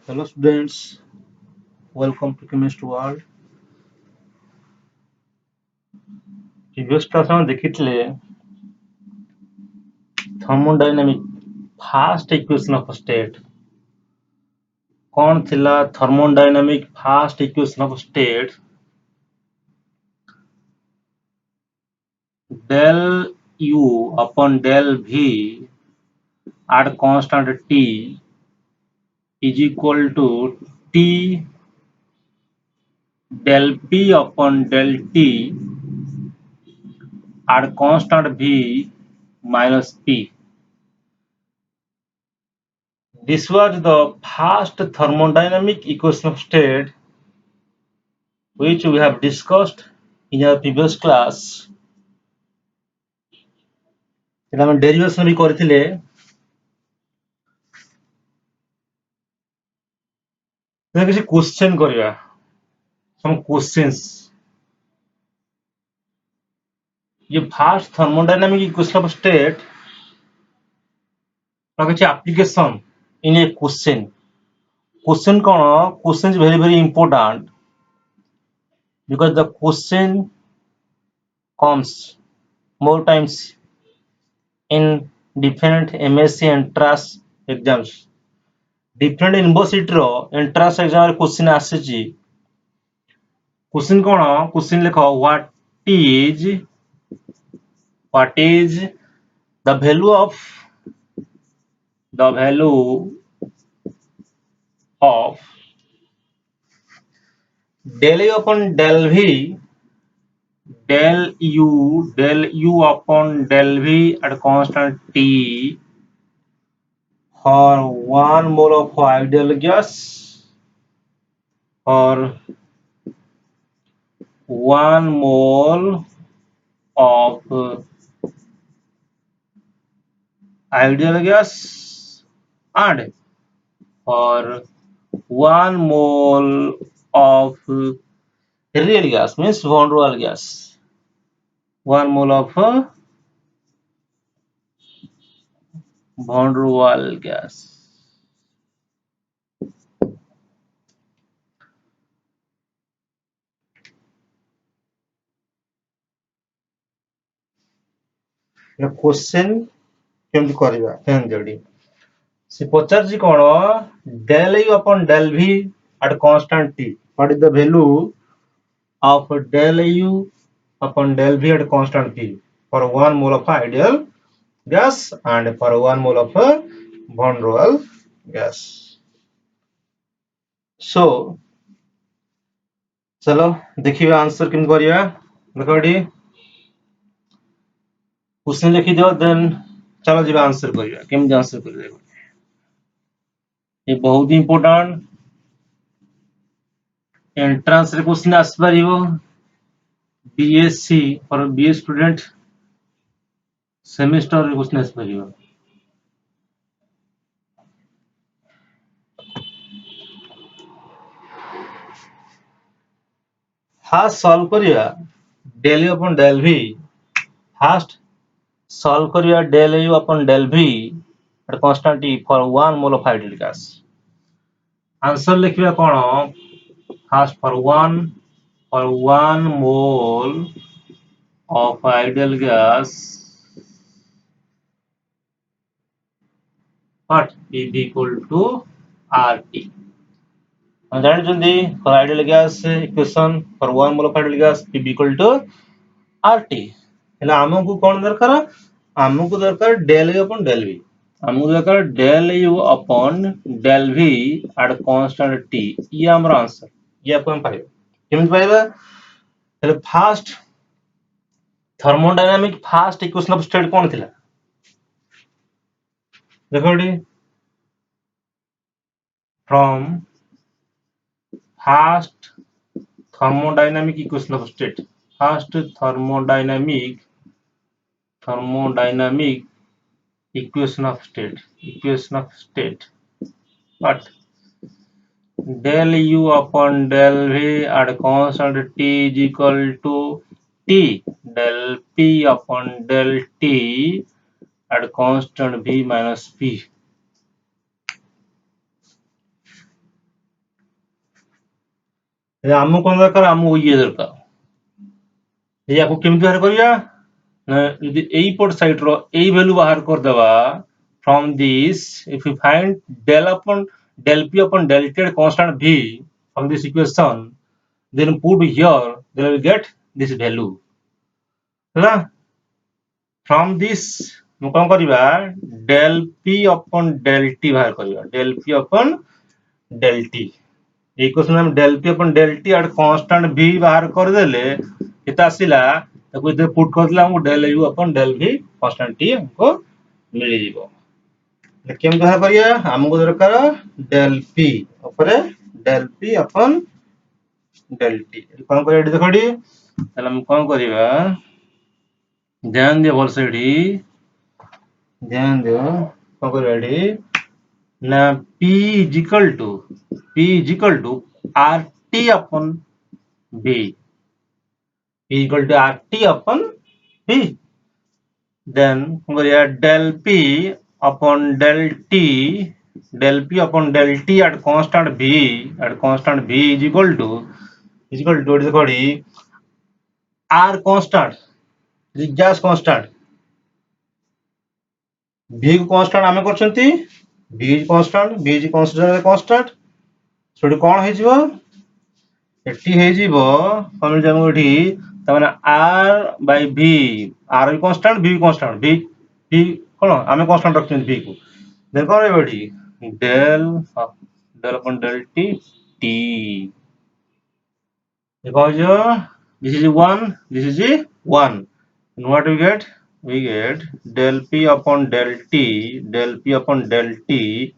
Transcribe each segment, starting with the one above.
Hello students, welcome to Chemistry World. Previous class में देखिଥିଲେ thermodynamic fast equation of state. कौन थिला thermodynamic fast equation of state? Del U upon del V at constant T is equal to T del P upon del T at constant V minus P. This was the first thermodynamic equation of state which we have discussed in our previous class. ଆମେ derivation ବି କରିଥିଲେ। କିଛି question କରିବା, some questions। ये first thermodynamic equation of state का କିଛି application in a question। Question कौन? Question is very very important because the question comes more times in different MSc entrance exams। different university रो entrance exam रे question आसीची। Question कौन? Question लिख what is the value of del u upon del v del u upon del v at constant T for 1 mole of ideal gas or 1 mole of ideal gas and for 1 mole of real gas means von der gas। 1 mole of von der gas। Question केमती करिबा fan जोड़ी से पचारजी कोन del u upon del v at constant T। what is the value of del u upon del v at constant T for 1 mole of ideal gas and for 1 mole of von der gas। so चलो देखिए answer केमती करिया। देखो AD question लिखि दियो then चलो जीवा answer करिया। केमती आंसर करिया ये बहुत इंपोर्टेंट एंट्रांस रे क्वेश्चन आस परिबो। बीएससी और बीएस स्टूडेंट सेमेस्टर रे क्वेश्चन आस परिबो। फास्ट सॉल्व करिया del u upon del v। Fast solve करिया del u upon del v at constant T for 1 mole of ideal gas। Answer लिखिबा कोन? First for 1 mole of ideal gas what is equal to RT। हम जानछन्ती for ideal gas equation for 1 mole of ideal gas P equal to RT। हेले हमकु कोन दरकार? हमकु दरकार del u upon del v। हमकु दरकार del u upon del v at constant T। ये हमर answer. ये आपको हम पाइबा। केमति पाइबा? हेले first thermodynamic first equation of state कोन थिला? देखो एडी from fast thermodynamic equation of state। fast thermodynamic equation of state but del u upon del v at constant T is equal to T del p upon del T at constant v minus p। आमको कौन दरकार आमको ये दरकार या को केमती बाहर करिया ना यदि एई पट साइड रो एई वैल्यू बाहर कर देबा from this if you find del p upon del t at constant v from this equation then put here then we get this value ହେଲା from this ମୁଁ କଣ କରିବା del p upon del t ବାହାର କରିବା del p upon del t equation हम del p upon del t at constant v बाहर कर देले केते आसिला ताको इधर पुट कर दिला हमको del u upon del v constant t हमको मिल जीवो केम बाहर करिया हमको दरकार del p ऊपर del p upon del t कौन करिया एठी देखो एठी ताले हम कौन करिया ध्यान दियो भलसे एठी ध्यान दियो कौन करिया एठी ना p is equal to rt upon b p equal to rt upon b then कौन करिया del p upon del t at constant v is equal to देखो r constant gas constant v को constant आमे करछंती v is constant सेठी कोन हे जिवो eighty हे जिवो हम जामु एठी त माने r by v r भी constant v कोन आमे constant रखछंती v को देन कोन हे एठी del upon del t because this is 1 this is 1 and what we get del p upon del t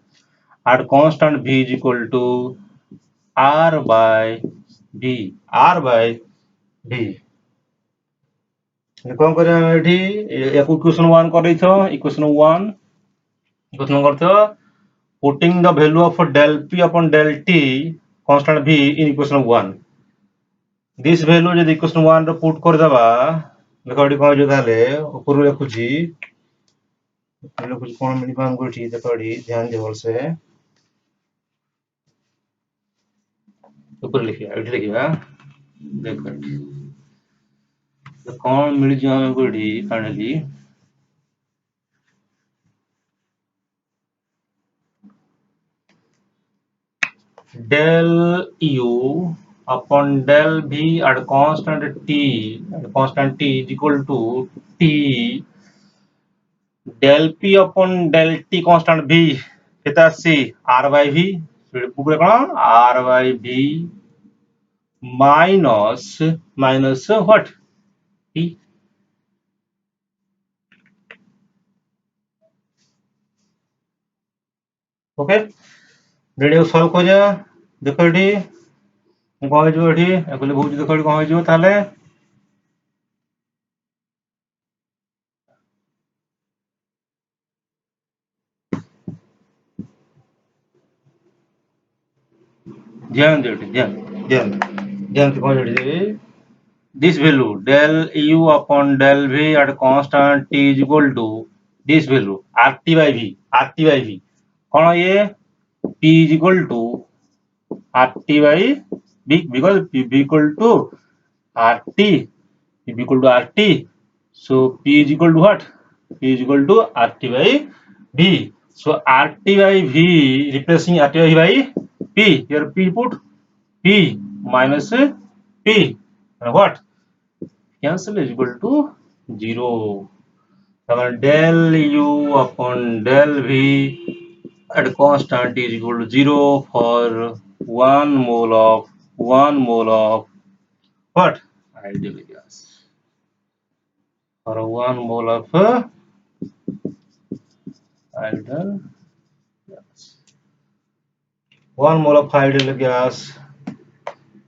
at constant v is equal to r by v कौन करिया एठी equation 1 कर दैथो equation 1 करथो putting the value of del p upon del t constant v in equation 1 this value जब equation 1 रे put कर देबा देखो एठी कोन जो ताले ऊपर लिखुची कोन मिली हमको एठी देखो एठी ध्यान दे से ऊपर लिखिया एठी लिखिया देखो एठी तो कौन मिल जो हमको एठी finally del u upon del v at constant t is equal to t del p upon del t constant v केता सी r by v बुक रे कोन r by v minus what t okay ready solve कर जा देखो एठी कोन जो एठी एकोले बहुत देखो एठी कोन जो ताले ध्यान दे ध्यान से कौन this value del u upon del v at constant t is equal to this value rt by v कौन ये p is equal to rt by v because p is equal to rt so p is equal to what p is equal to rt by v so rt by v replacing rt by p here p put p minus p and what cancel is equal to 0 del u upon del v at constant is equal to 0 for 1 mole of what ideal gas for 1 mole of ideal gas 1 mole of ideal gas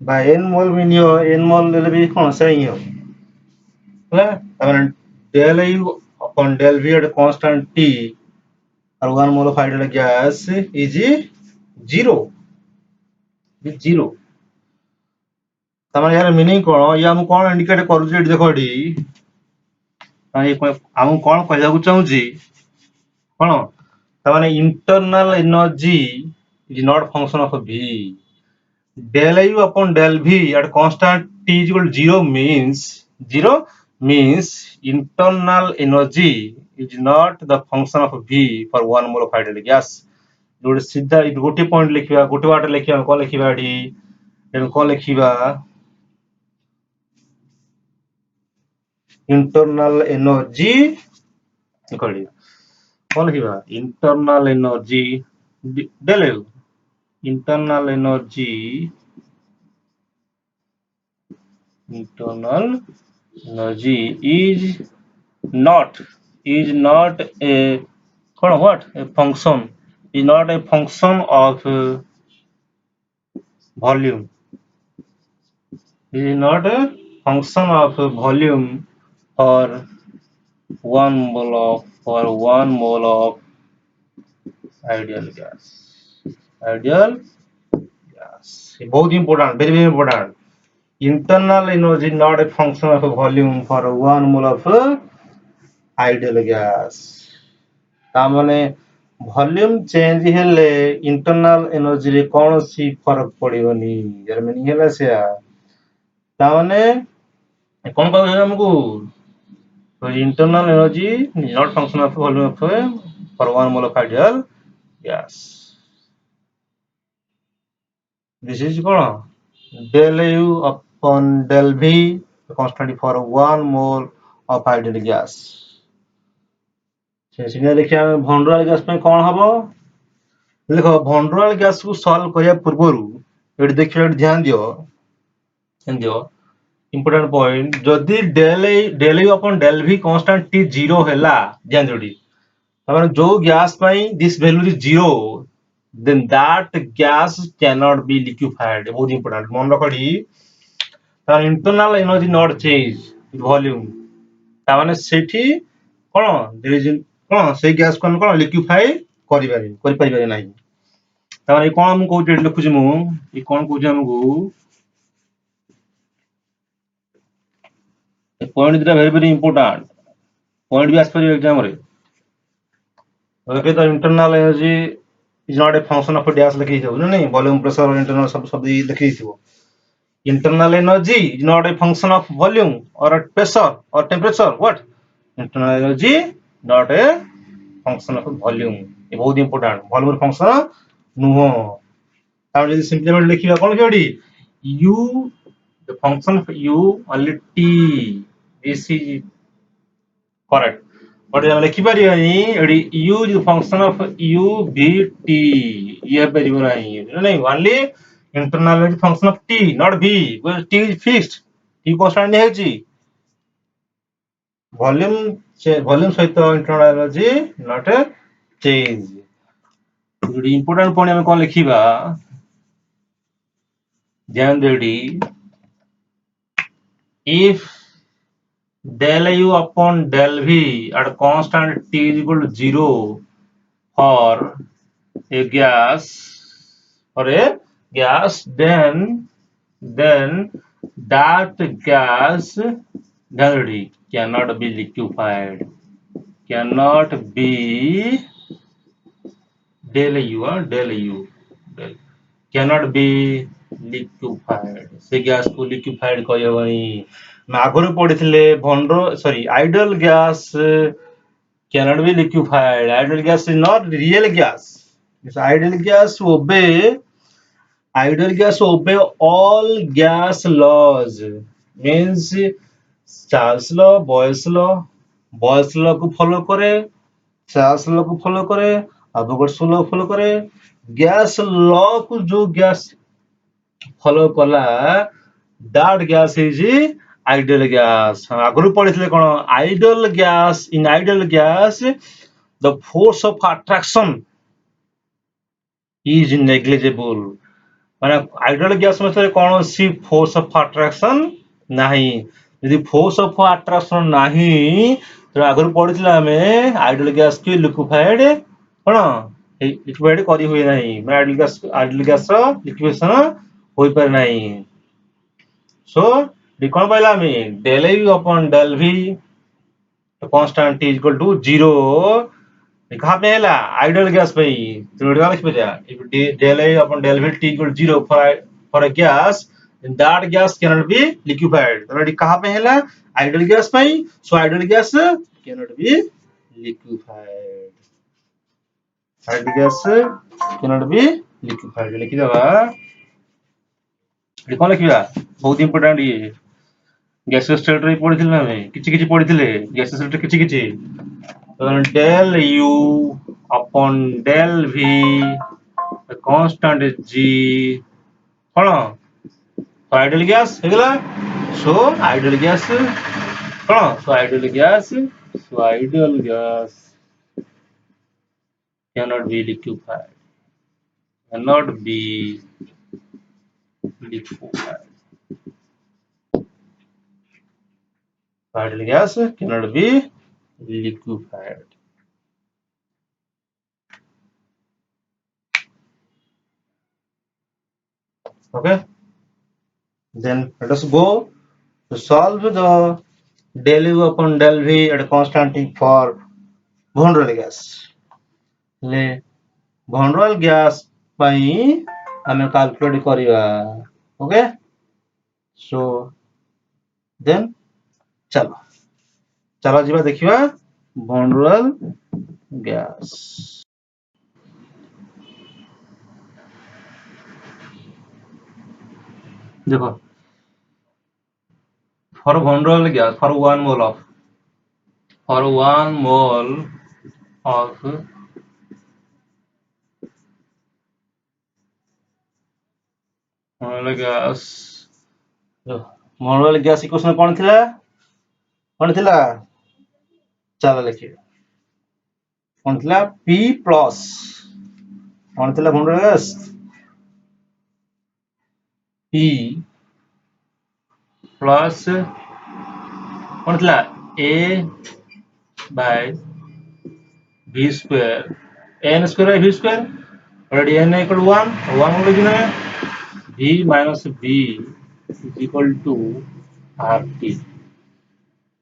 by n mole mean your n mole will be constant here del u upon del v at constant t or 1 mole of ideal gas is 0 तमारे यार meaning कोन या हम कोन indicate करू जे देखो AD हम कोन कहला को चाहू छी कोन तमाने internal energy is not function of v del u upon del v at constant t is equal to 0 means internal energy is not the function of v for 1 mole of ideal gas. जोड़े सीधा गोटे point लिखा गोटे बाटे लिखा कौन लिखा कौन लिखा internal energy कौन लिखा internal energy del u internal energy is not a what a function is not a function of volume is not a function of volume for 1 mole of ideal gas बहुत important very important internal energy is not a function of volume for 1 mole of ideal gas तामने volume change हेले internal energy रे कौन सी फरक पड़िबनी यार meaning हेला से तामने कौन कहू हमको तो internal energy not function of volume of for 1 mole of ideal gas this is कौन del u upon del v constantly for 1 mole of ideal gas से देखिए भंडार गैस में कौन हबो देखो भंडार गैस को सॉल्व करिया पूर्वरु एडी देखियो ध्यान दियो important point जदि del u upon del v constant t 0 हैला ध्यान जोड़ी तमाने जो gas pi this value is 0 then that gas cannot be liquefied बहुत important मन रखड़ी तार internal energy not change with volume तामाने Sethi cone there is कोन से gas कोन कोन liquefy करि पारि नाही तामाने कोन हम को लिखुछि मु ई कोन को हमकु पॉइंट दिटा very important पॉइंट भी आसपारी एग्जाम रे ओके तो internal energy is not a function of gas लिखि थो नहीं वॉल्यूम प्रेशर इंटरनल सब लिखि थो internal energy is not a function of volume or a pressure or temperature what internal energy not a function of volume ये बहुत important volume function नुहो तार यदि सिंपलीमेंट लिखिबा कोन KD u the function of u only t this is correct but हम लिखि परिबानी AD u is the function of u v t ये परिबो नहीं only internal energy function of t not v because t is fixed t constant नहीं है volume सहित internal energy not a change जोड़ी important point हमें कौन लिखिबा ध्यान देडी if del u upon del v at constant t is equal to 0 for a gas then that gas cannot be liquefied cannot be del u cannot be liquefied से gas को liquefied कहि हबनी मैं आगुर पढिथिले भंडो sorry ideal gas cannot be liquefied ideal gas is not real gas this ideal gas obey all gas laws means Charles law Boyle's law को follow करे Charles law को follow करे Avogadro's law follow करे gas law को जो gas follow कला that gas is ideal gas आगुर पढिथिले कोन ideal gas in ideal gas the force of attraction is negligible माने आइडियल गैस में से कौन सी फोर्स ऑफ अट्रैक्शन नहीं यदि फोर्स ऑफ अट्रैक्शन नहीं तो आगुर पढिथिला हमें आइडियल गैस की लिक्विफाइड कोन लिक्विफाइड करी हुई नहीं मैं आइडियल गैस रो लिक्विफिकेशन होई पर नहीं सो कोन पाइला हमें del u upon del v constant t equal to 0 कहाँ पे है आइडियल गैस पे ही तो लिख पे जा if del u upon del v t equal to 0 for for a gas, then that gas cannot be liquefied. Already कहाँ पे है ला ideal gas पे, so ideal gas cannot be liquefied. Ideal gas cannot be liquefied. लिखिदेवा ଏଠି କଣ ଲେଖିବା ବହୁତ important ଇଏ gas ସ୍ଟେଟ୍ ରେ ପଢିଥିଲେ ଆମେ କିଛି ପଢିଥିଲେ ଗ୍ୟାସ୍ ସ୍ଟେଟ୍ ରେ କିଛି del U upon del V the constant is G कौन so ideal gas ହେଇଗଲା so ideal gas कौन so ideal gas cannot be liquefied ideal gas cannot be liquefied. Okay, then let us go to solve the del U upon del V at a constant T for von Neumann gas. ले von Neumann gas ପାଇଁ ଆମେ calculate କରିବା. Okay, so then चलो ଯିବା ଦେଖିବା von Neumann gas. देखो for von Neumann gas for 1 mole of gas von gas equation कौन थिला चलो लिखिए कौन थिला P प्लस कौन थिला von gas P प्लस कौन थिला A by V square n square by V square already n equal to 1 लिखना है V minus B is equal to RT.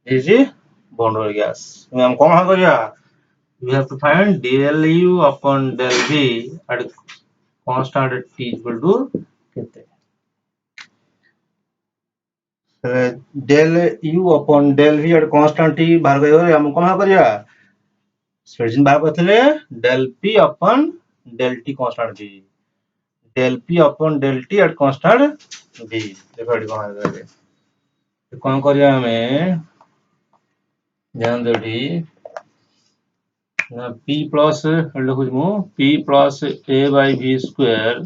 This is von Neumann gas. हम कौन हाँ करिया we have to find del U upon del V at constant T equal to कितने del U upon del V at constant T बाहर करिए हम कौन हाँ करिया स्प्रेडशीट बाहर करथिले del P upon del T constant V del P upon del T at constant V देखो एटी कौन है कौन करिया हमें ध्यान दो टी P plus लिखुछ मु P plus A by V square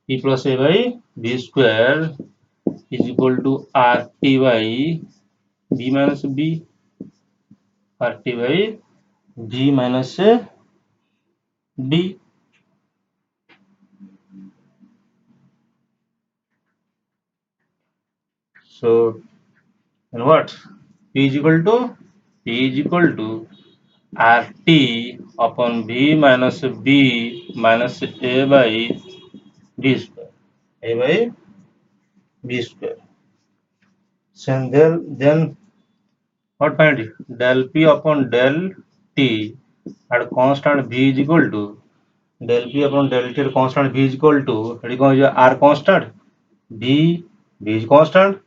P plus A by V square is equal to RT by B minus B RT by B minus B. So and what P is equal to RT upon V minus B minus A by B square A by B square. So then what find del P upon del T at constant V is equal to del P upon del T at constant V is equal to R constant B is constant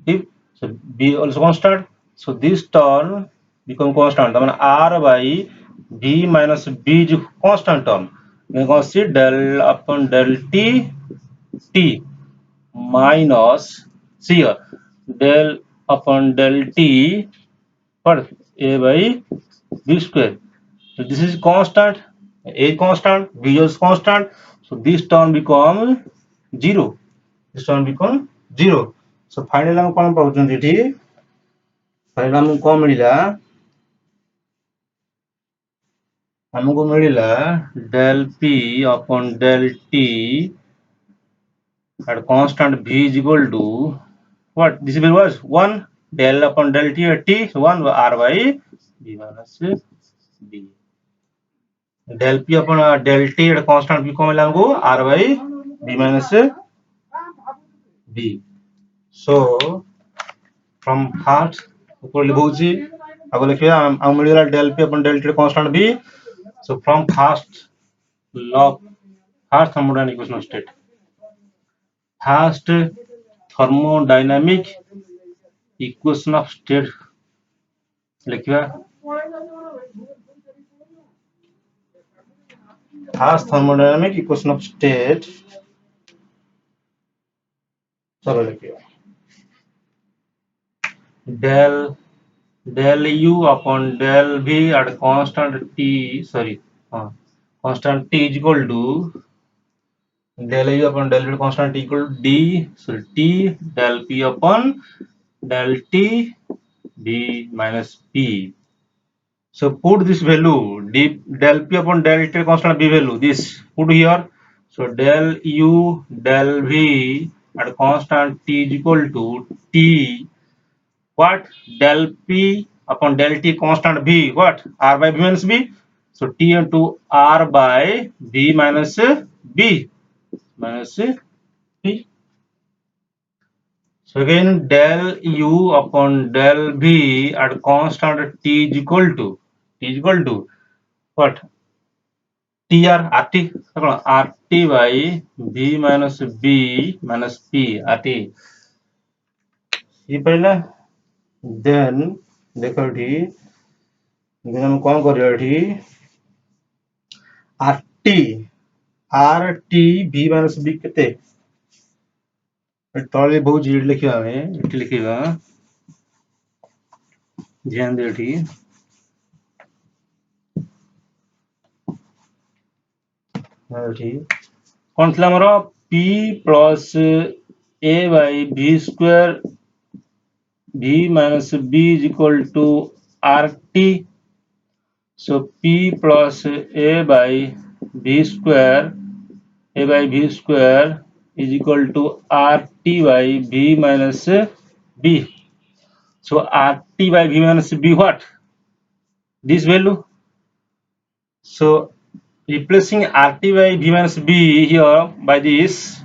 if so B also constant so this term become constant I mean R by B minus B is constant term we can see del upon del T minus see here del upon del T for A by B square. So this is constant, A constant, B is constant. So this term become 0. This term become 0. So finally हम कौन पाउछन एठी finally हमको कौन मिलिला हमको मिलिला del P upon del T at constant V is equal to what this value was 1 del upon del T at T so 1 R by B minus B. Del P upon del T at constant B को मिला हमको R by B minus B. So from first ऊपर लिखोची आगे लिखिए हम मिलेगा del P upon del T at constant B. So from first law first thermodynamic equation state First thermodynamic equation of state लिखिवा first thermodynamic equation of state चलो लिखिवा del del u upon del v at constant t constant t is equal to del u upon del v constant t equal to d t del p upon del t b minus p. So put this value d del p upon del t constant b value this put here. So del u del v at constant t is equal to t what del p upon del t constant b what r by b minus b. So t into r by b minus b minus p. So again del u upon del v at constant t is equal to what tr rt rt by v minus b minus p rt ये पहला then देखो एठी हम कौन करियो एठी rt v minus b केते तळे बहुत जीड लिखिबा हमें एठी लिखिबा ध्यान दे एठी कौन थी हमर p plus a by v square v minus b is equal to rt. So p plus a by v square is equal to rt by v minus b. So rt by v minus b what this value. So replacing rt by v minus b here by this,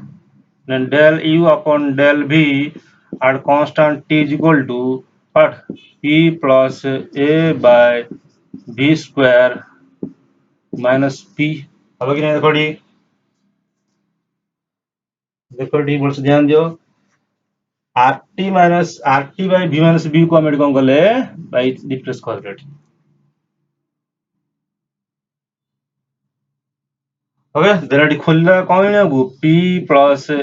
then del u upon del v at constant t is equal to what p plus a by v square minus p. अब कि नहीं देखो D बोल से ध्यान दियो rt minus rt by v minus b को हम कौन कले by रिप्लेस कर देट. ओके देन एटी खोलला कौन है वो p plus a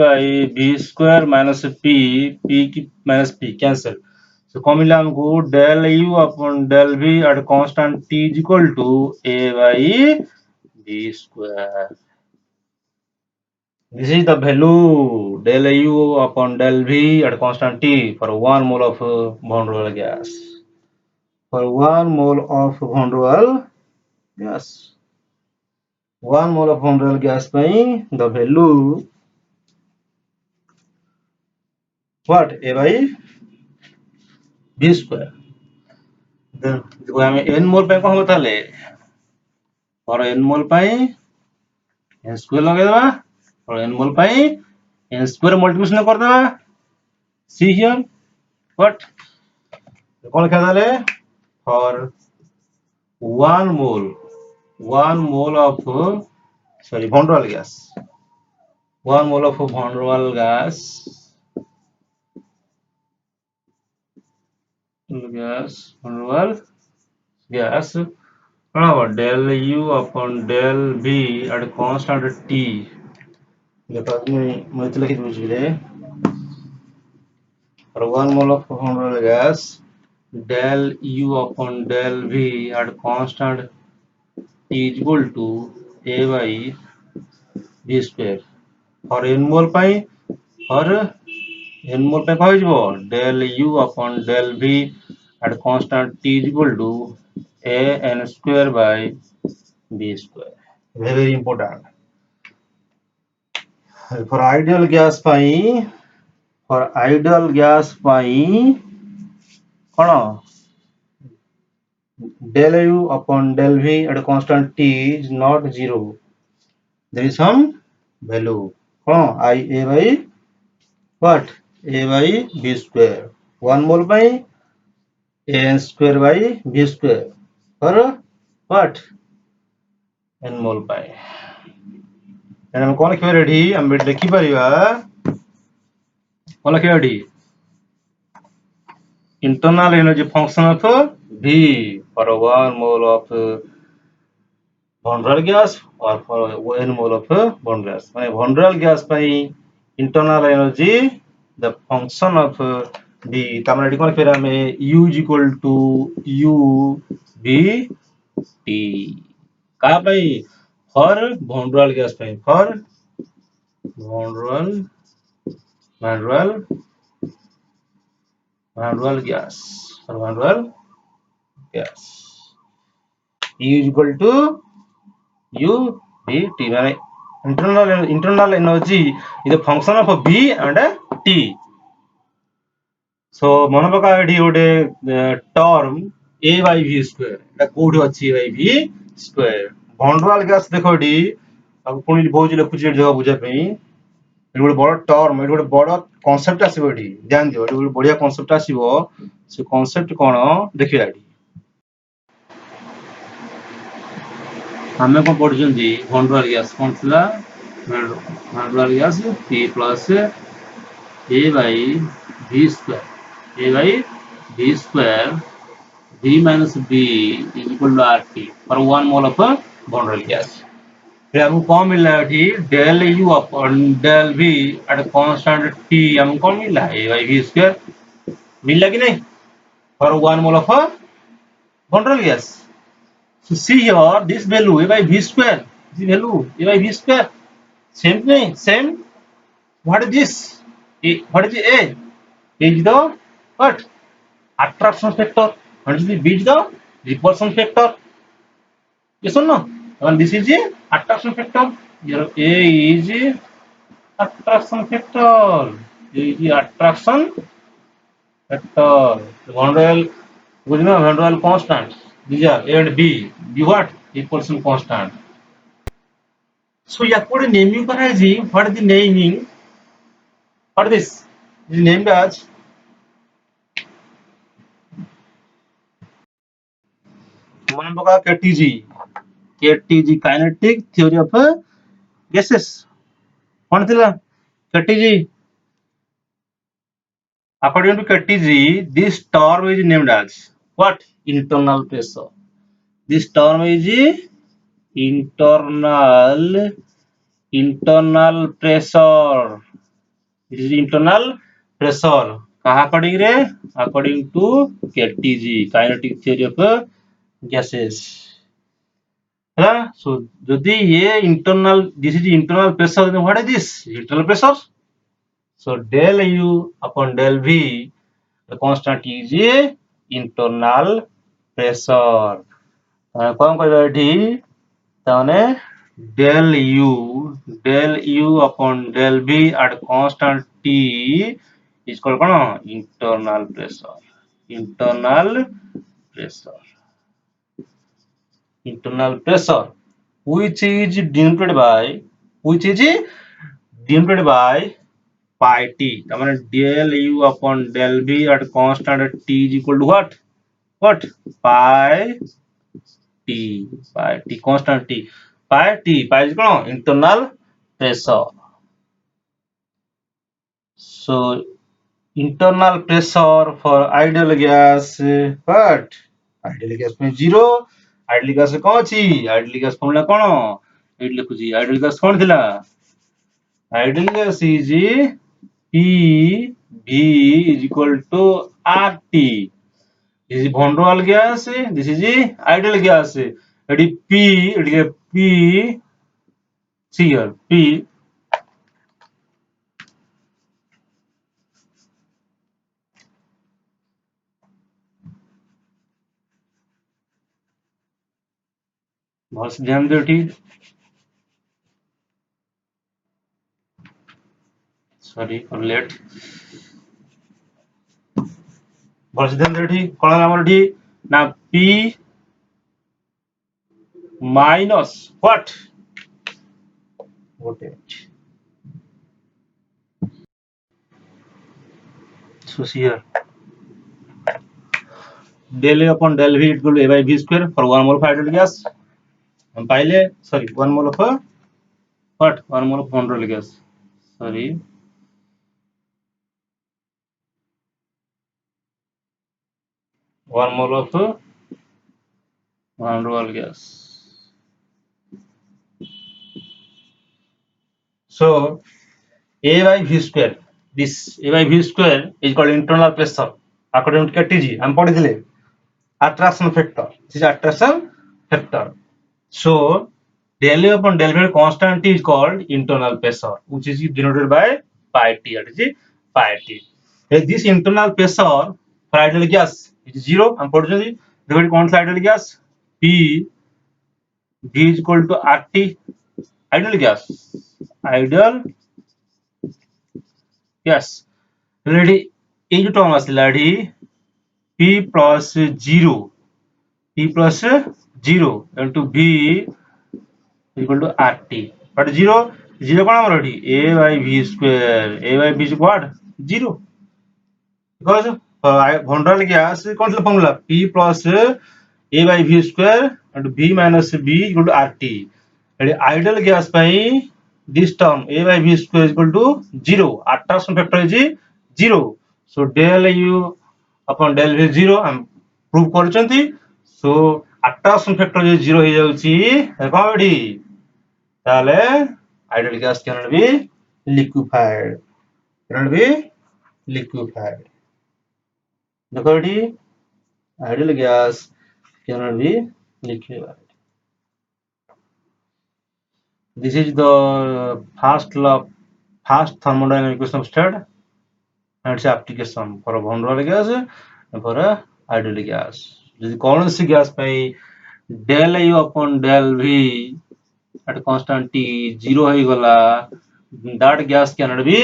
by v square minus p की minus p कैंसिल. So कौन मिला हमको del u upon del v at constant t is equal to a by v square. This is the value del u upon del v at constant t for 1 mole of von Roell gas. For 1 mole of von Roell gas. 1 mole of von Roell gas by the value what a by v square. Then देखो हमें n mole पे कौन बता ले और n mole पे n square लगे दबा और n mole पे n square multiplication कर दबा. See here what कौन लिखा था ले for 1 mole of von Roell gas. 1 mole of von Roell gas von Roell gas del u upon del v at constant t. देखो मैं तो लिखित बुझिले for 1 mole of von Roell gas del u upon del v at constant t is equal to a by v square. For n mole पाई और n mole पे कहाँ हो del u upon del v at constant t is equal to a n square by v square. Very important. For ideal gas पाई कौन del u upon del v at a constant t is not 0. There is some value. I a by what a by v square. 1 mole by a n square by v square or what n mole by. And हम कौन लिखिबा ready हम लिखि परिबा बोला क्या D internal energy function of V for 1 mole of von der gas or for 1 mole of von der gas. माने von der gas by internal energy the function of V तामने डिकोन फिर हमें U is equal to U V T कहाँ by for von der gas by for von der van der gas for van der gas E is equal to U V T माने internal energy is a function of V and T. So मन पका AD गोटे term A by V square एटा कोठी अछि A by V square भंडराल gas देखो एडी अब कोनी बहुत लिखुची जगह बुझा पई एडी गोटे बड़ टर्म एडी गोटे बड़ कांसेप्ट आसीबो एडी ध्यान दियो एडी गोटे बढ़िया कांसेप्ट आसीबो से कांसेप्ट कोन देखिया एडी हमें कौन पढ़ुଛନ୍ତି भंडराल गैस कौन थिला भंडराल gas P plus A by V square A by V square V minus B is equal to RT for 1 mole of भंडराल गैस फिर हमको कौन मिल रहा है जी del U upon del V at constant T हमको कौन मिल रहा है A by V square मिल रहा कि नहीं for 1 mole of भंडराल gas. So see here, this value A by V square, this value A by V square, same thing, same. What is this? What is the A? A is the what? Attraction factor. What is the B is the repulsion factor. Yes or no? And this is the attraction factor. Your A is the attraction factor. A is the attraction factor. The Van der Waals constant. These are A and B. B what? Repulsion constant. So Yakuri naming paraji, what is the naming? What is this? This is named as Manboka KTG. KTG kinetic theory of gases. What is the KTG? According to KTG, this term is named as what? Internal pressure. This term is internal pressure. It is internal pressure. According to KTG, kinetic theory of gases. So, this is internal pressure. Then what is this? Internal pressure. So, del U upon del V, the constant is internal pressure. कौन कहबा एठी ताने del U upon del V at constant T is called internal pressure. Internal pressure which is denoted by pi T. I mean del U upon del V at constant T is equal to what? Pi T constant T. Pi is internal pressure. So internal pressure for ideal gas what? Ideal gas में 0. Ideal gas कौन सी? Ideal gas formula कौन? Eight लिखुची. Ideal gas कौन थिला? Ideal gas is P V is equal to RT. This is von der Waals gas. This is ideal gas. It is P. See here P. बहुत ध्यान दो ठीक. Sorry for late. बहुत ध्यान दो ठीक. कौन हमारा ठीक? Now P minus what? Voltage. So see here. Del A upon del V equal to A by V square for 1 mole of hydrogen gas. हम पहले 1 mole of what? 1 mole of von der Waals gas. Sorry. 1 mole of van der Waals gas. So A by V square, this A by V square is called internal pressure according to KTG. I'm पढ़िଥିଲେ attraction factor. This is attraction factor. So del U upon del V constant is called internal pressure, which is denoted by pi t. That is pi t. This internal pressure for ideal gas is zero. I'm पढ़ुଛନ୍ତି देखो कौन सा ideal gas P V is equal to RT ideal gas. Ideal gas. Already এই যে term আসলে এটি P plus 0 P plus 0 into V equal to RT. But 0 0 कौन हमारा eighty A by V square. A by V is what 0 because van der Waals gas कौन सा formula P plus A by V square and V minus V equal to RT. Ideal gas ପାଇଁ this term A by V square is equal to 0. Attraction factor is 0. So del U upon del V 0 हम prove କରୁଛନ୍ତି. So attraction factor जो 0 हो जाଉଛି कौन eighty ताले ideal gas cannot be liquefied. Cannot be liquefied. देखो eighty ideal gas cannot be liquefied. This is the first thermodynamic equation of state and its application for a van der Waals gas and for a ideal gas. ଯଦି କୌଣସି gas ପାଇଁ del U upon del V at constant T 0 ହେଇଗଲା that gas cannot be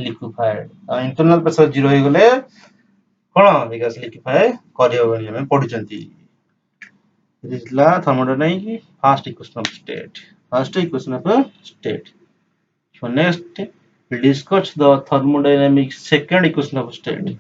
liquefied. Internal pressure 0 ହେଇଗଲେ କଣ ଏ gas liquefy କରିହେବନି ଆମେ ପଢିଛନ୍ତି. This is la thermodynamic first equation of state. First equation of a state. So next we'll discuss the thermodynamic second equation of state.